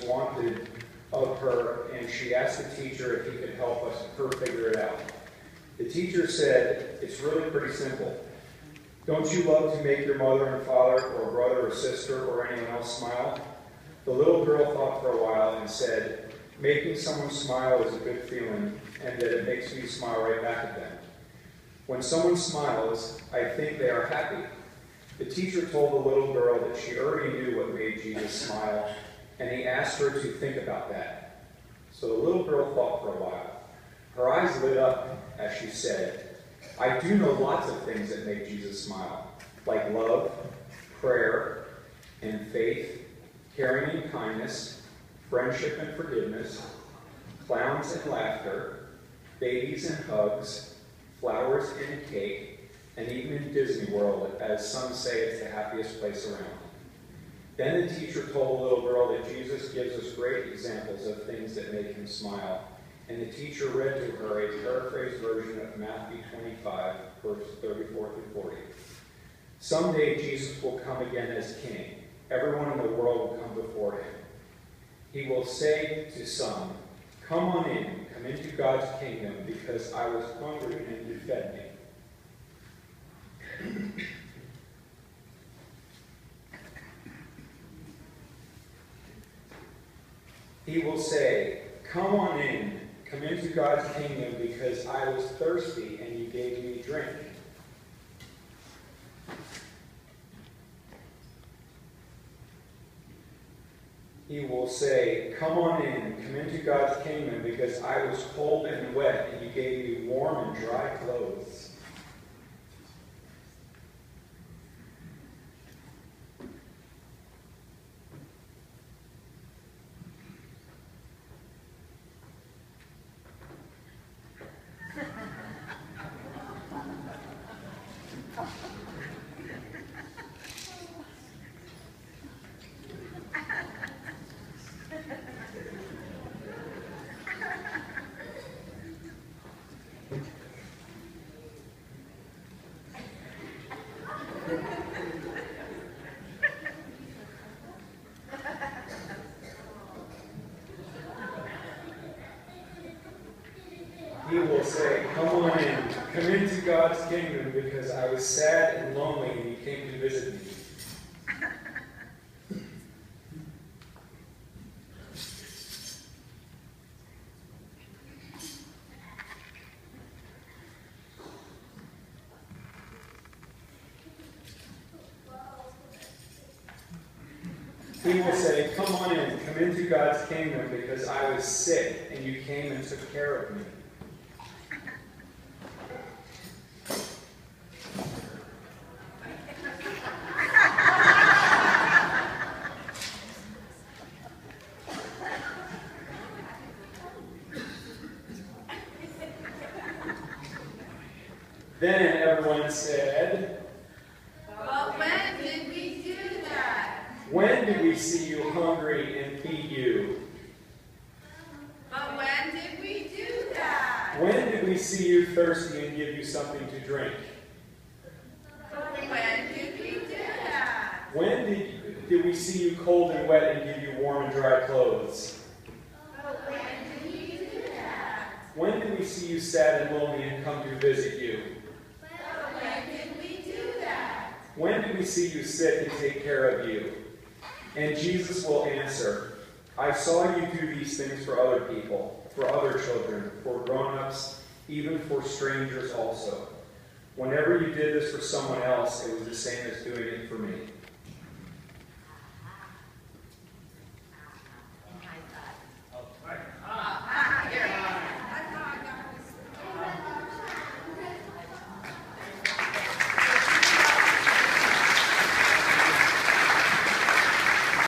wanted of her, and she asked the teacher if he could help her figure it out. The teacher said, "It's really pretty simple. Don't you love to make your mother and father or brother or sister or anyone else smile?" The little girl thought for a while and said, "Making someone smile is a good feeling, and that it makes me smile right back at them. When someone smiles, I think they are happy." The teacher told the little girl that she already knew what made Jesus smile, and he asked her to think about that. So the little girl thought for a while. Her eyes lit up as she said, "I do know lots of things that make Jesus smile, like love, prayer, and faith, caring and kindness, friendship and forgiveness, clowns and laughter, babies and hugs, flowers and cake, and even in Disney World, as some say it's the happiest place around." Then the teacher told the little girl that Jesus gives us great examples of things that make him smile. And the teacher read to her a paraphrased version of Matthew 25, verses 34 through 40. "Someday Jesus will come again as king. Everyone in the world will come before him. He will say to some, 'Come on in, come into God's kingdom, because I was hungry and you fed me.' He will say, 'Come on in, come into God's kingdom, because I was thirsty and you gave me drink.' He will say, 'Come on in, come into God's kingdom, because I was cold and wet and you gave me warm and dry clothes.'" He will say, "Come on in, come into God's kingdom, because I was sad and lonely and you came to visit me." He will say, "Come on in, come into God's kingdom, because I was sick and you came and took care of me." Then everyone said, "But when did we do that? When did we see you hungry and feed you? But when did we do that? When did we see you thirsty and give you something to drink? But when did we do that? When did we see you cold and wet and give you warm and dry clothes? But when did we do that? When did we see you sad and lonely and come to visit you? But when did we do that? When did we see you sick and take care of you?" And Jesus will answer, "I saw you do these things for other people, for other children, for grown-ups, even for strangers also. Whenever you did this for someone else, it was the same as doing it for me."